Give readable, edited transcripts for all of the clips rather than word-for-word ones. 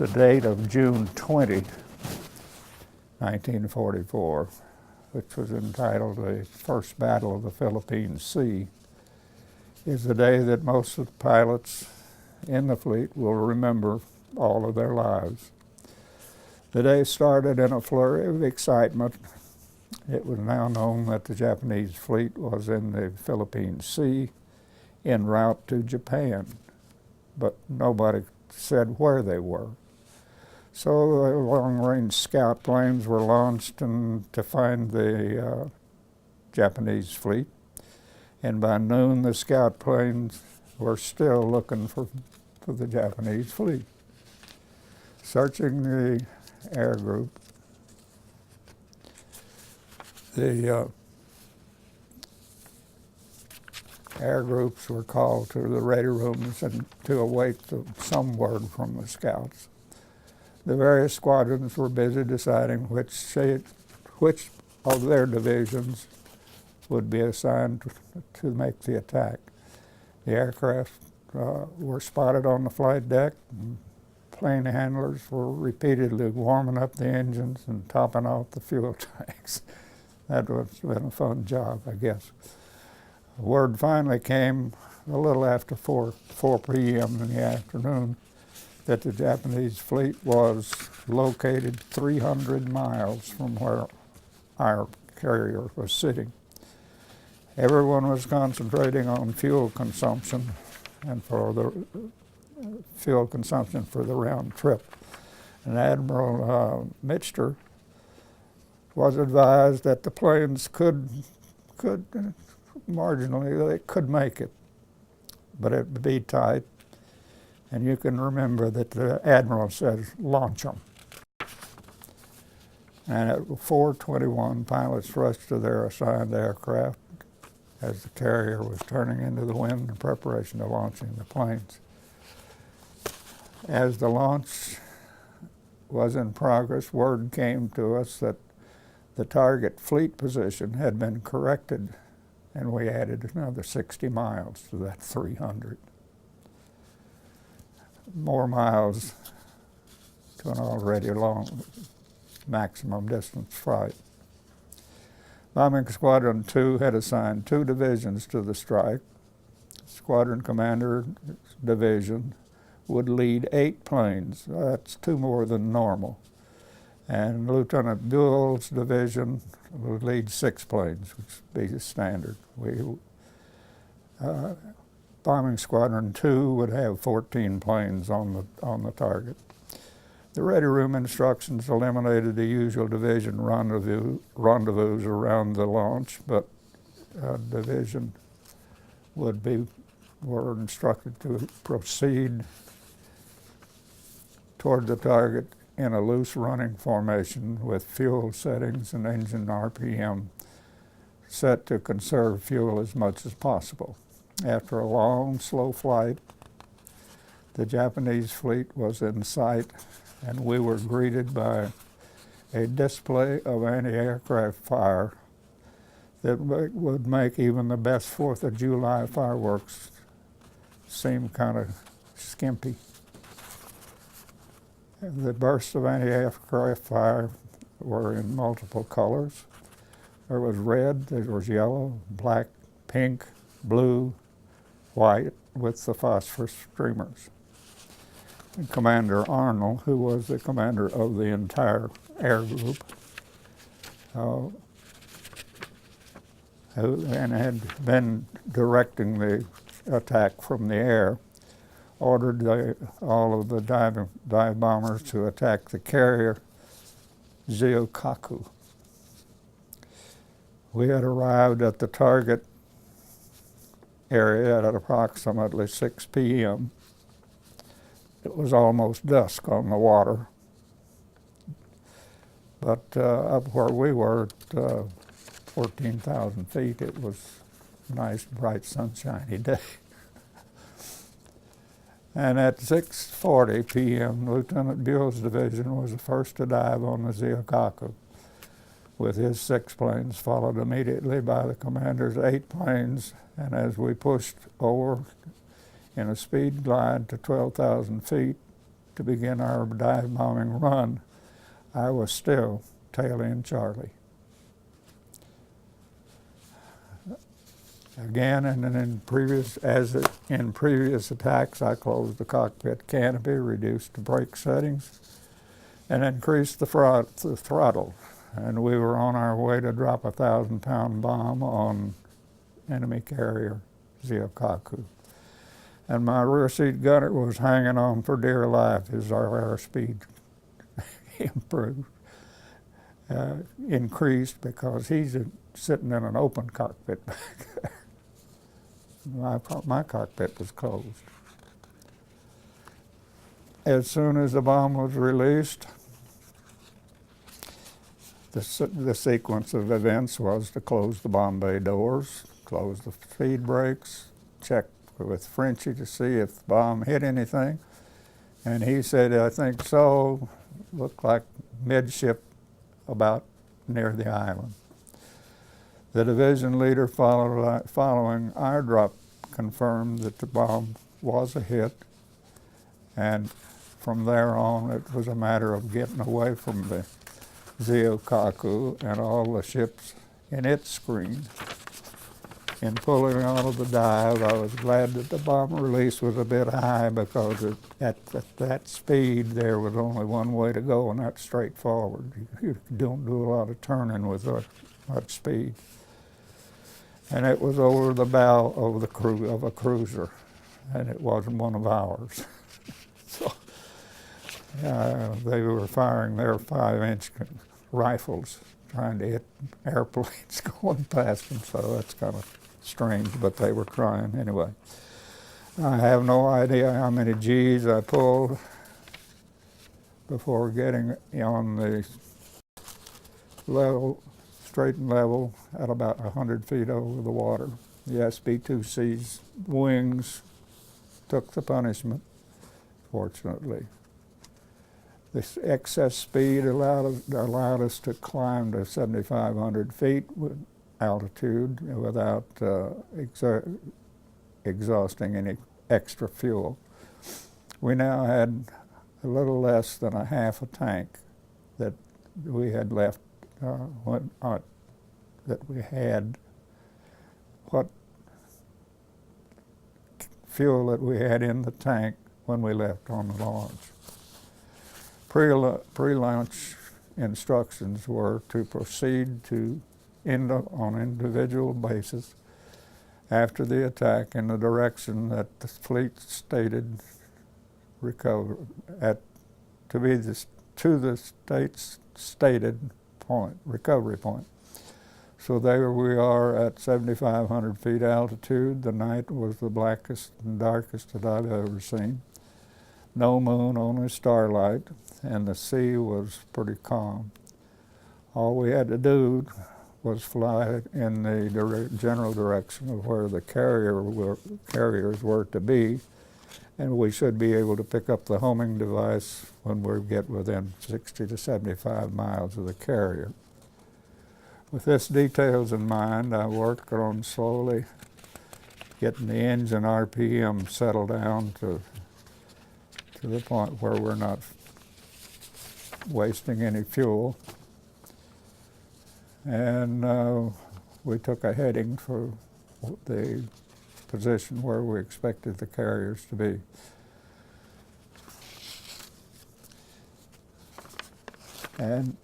The date of June 20, 1944, which was entitled The First Battle of the Philippine Sea, is the day that most of the pilots in the fleet will remember all of their lives. The day started in a flurry of excitement. It was now known that the Japanese fleet was in the Philippine Sea en route to Japan, but nobody said where they were. So the long-range scout planes were launched to find the Japanese fleet, and by noon the scout planes were still looking for the Japanese fleet. Searching the air group, the air groups were called to the radio rooms and to await some word from the scouts. The various squadrons were busy deciding which of their divisions would be assigned to make the attack. The aircraft were spotted on the flight deck, and plane handlers were repeatedly warming up the engines and topping off the fuel tanks. That was been a fun job, I guess. Word finally came a little after 4 p.m. in the afternoon that the Japanese fleet was located 300 miles from where our carrier was sitting. Everyone was concentrating on fuel consumption and for the fuel consumption for the round trip. And Admiral Mitchter was advised that the planes could marginally, they could make it, but it would be tight. And you can remember that the Admiral says, launch them. And at 4:21, pilots rushed to their assigned aircraft as the carrier was turning into the wind in preparation of launching the planes. As the launch was in progress, word came to us that the target fleet position had been corrected, and we added another 60 miles to that 300. More miles to an already long maximum distance flight. Bombing Squadron 2 had assigned 2 divisions to the strike. Squadron Commander Division would lead 8 planes. That's 2 more than normal. And Lieutenant Buell's division would lead 6 planes, which would be the standard. Bombing Squadron 2 would have 14 planes on the target. The radio room instructions eliminated the usual division rendezvous around the launch, but division were instructed to proceed toward the target in a loose running formation with fuel settings and engine RPM set to conserve fuel as much as possible. After a long, slow flight, the Japanese fleet was in sight, and we were greeted by a display of anti-aircraft fire that would make even the best 4th of July fireworks seem kind of skimpy. The bursts of anti-aircraft fire were in multiple colors. There was red, there was yellow, black, pink, blue, white, with the phosphorus streamers. And Commander Arnold, who was the commander of the entire air group, and had been directing the attack from the air, ordered all of the dive bombers to attack the carrier Ziokaku. We had arrived at the target area at approximately 6 p.m. It was almost dusk on the water, but up where we were at 14,000 feet, it was a nice, bright, sunshiny day. And at 6:40 p.m., Lieutenant Buell's division was the first to dive on the Ziokaku, with his 6 planes, followed immediately by the commander's 8 planes. And as we pushed over in a speed glide to 12,000 feet to begin our dive bombing run, I was still tail end Charlie. Again, and then in previous attacks, I closed the cockpit canopy, reduced the brake settings, and increased the throttle. And we were on our way to drop a 1,000-pound bomb on enemy carrier Ziokaku. And my rear seat gunner was hanging on for dear life as our airspeed improved, increased, because he's sitting in an open cockpit back there. My cockpit was closed. As soon as the bomb was released, the sequence of events was to close the bomb bay doors, close the speed brakes, check with Frenchie to see if the bomb hit anything. And he said, I think so, looked like midship about near the island. The division leader following our drop confirmed that the bomb was a hit, and from there on it was a matter of getting away from the Ziokaku and all the ships in its screen. In pulling out of the dive, I was glad that the bomb release was a bit high, because at that speed there was only one way to go, and that's straight forward. You don't do a lot of turning with that speed. And it was over the bow of a cruiser, and it wasn't one of ours. So they were firing their 5-inch rifles, trying to hit airplanes going past them. So that's kind of strange, but they were trying anyway. I have no idea how many G's I pulled before getting on the level, straight and level, at about 100 feet over the water. The SB-2C's wings took the punishment, fortunately. This excess speed allowed us to climb to 7,500 feet altitude without exhausting any extra fuel. We now had a little less than a half a tank that we had left what fuel that we had in the tank when we left on the launch. Pre-launch instructions were to proceed to on individual basis after the attack in the direction that the fleet stated to the state's stated recovery point. So there we are at 7,500 feet altitude. The night was the blackest and darkest that I've ever seen. No moon, only starlight, and the sea was pretty calm. All we had to do was fly in the general direction of where the carriers were to be, and we should be able to pick up the homing device when we get within 60 to 75 miles of the carrier. With this details in mind, I worked on slowly getting the engine RPM settled down to the point where we're not wasting any fuel. And we took a heading for the position where we expected the carriers to be. And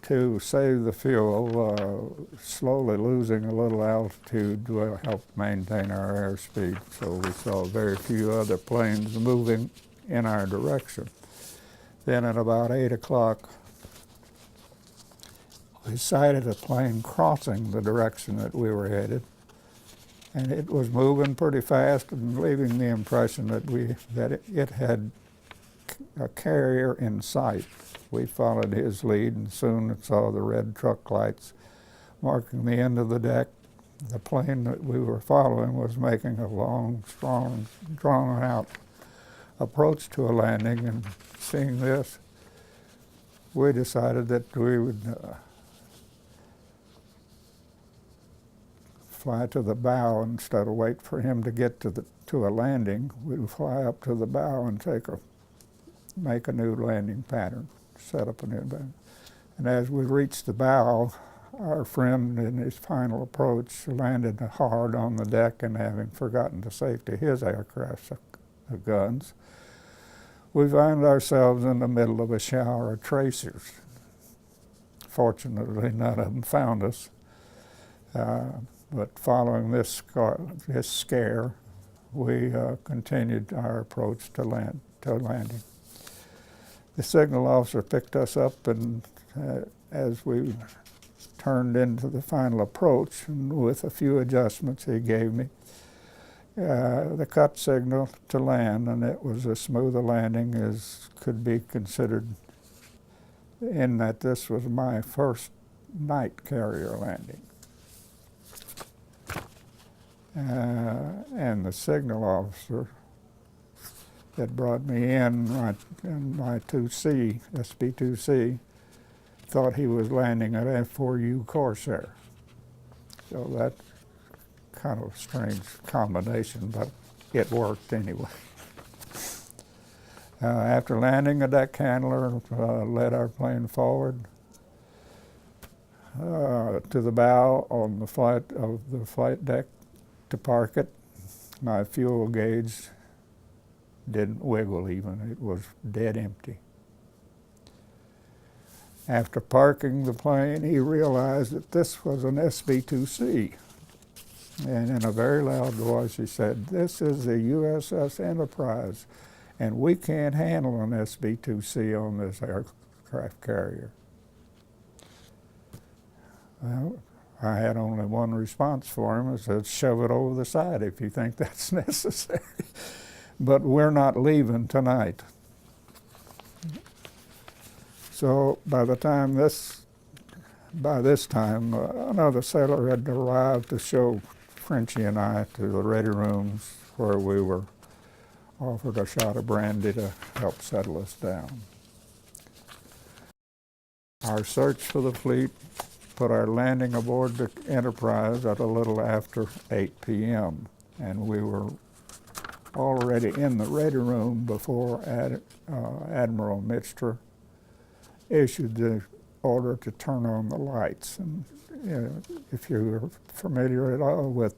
to save the fuel, slowly losing a little altitude will help maintain our airspeed. So we saw very few other planes moving in our direction. Then at about 8 o'clock, we sighted a plane crossing the direction that we were headed, and it was moving pretty fast and leaving the impression that it had a carrier in sight. We followed his lead and soon saw the red truck lights marking the end of the deck. The plane that we were following was making a long, strong, drawn-out approach to a landing, and seeing this, we decided that we would fly to the bow instead of wait for him to get to a landing. We'd fly up to the bow and take a make a new landing pattern, set up a new pattern. And as we reached the bow, our friend in his final approach landed hard on the deck, and having forgotten to safety his aircraft's guns, we found ourselves in the middle of a shower of tracers. Fortunately, none of them found us. But following this scare, we continued our approach to landing. The signal officer picked us up, and as we turned into the final approach, and with a few adjustments he gave me, the cut signal to land, and it was as smooth a landing as could be considered, in that this was my first night carrier landing. And the signal officer that brought me in my 2C, SB-2C, thought he was landing an F-4U Corsair. So that's kind of a strange combination, but it worked anyway. After landing, a deck handler led our plane forward to the bow on the flight deck to park it. My fuel gauge didn't wiggle even. It was dead empty. After parking the plane, he realized that this was an SB-2C. And in a very loud voice, he said, "This is the USS Enterprise, and we can't handle an SB-2C on this aircraft carrier." Well, I had only one response for him. I said, "Shove it over the side if you think that's necessary." But we're not leaving tonight. So by this time, another sailor had arrived to show Frenchie and I to the ready rooms, where we were offered a shot of brandy to help settle us down. Our search for the fleet put our landing aboard the Enterprise at a little after 8 p.m., and we were already in the ready room before Admiral Mitscher issued the order to turn on the lights. And if you're familiar at all with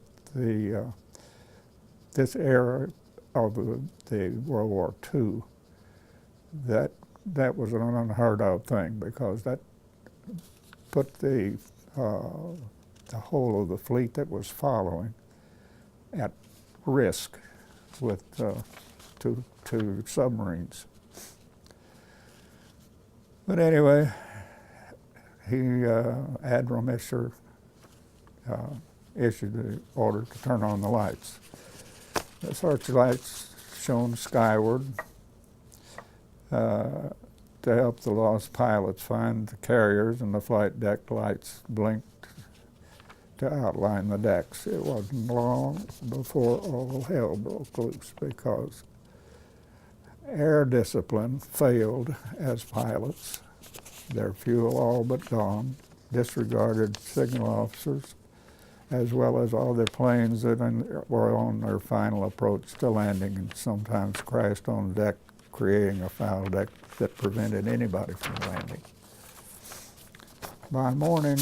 this era of the World War II, that was an unheard of thing, because that put the whole of the fleet that was following at risk with two submarines. But anyway, Admiral Mitscher issued the order to turn on the lights. The searchlights shone skyward to help the lost pilots find the carriers, and the flight deck lights blinked to outline the decks. It wasn't long before all hell broke loose, because air discipline failed as pilots. Their fuel all but gone, disregarded signal officers, as well as all their planes that were on their final approach to landing, and sometimes crashed on deck, creating a foul deck that prevented anybody from landing. By morning,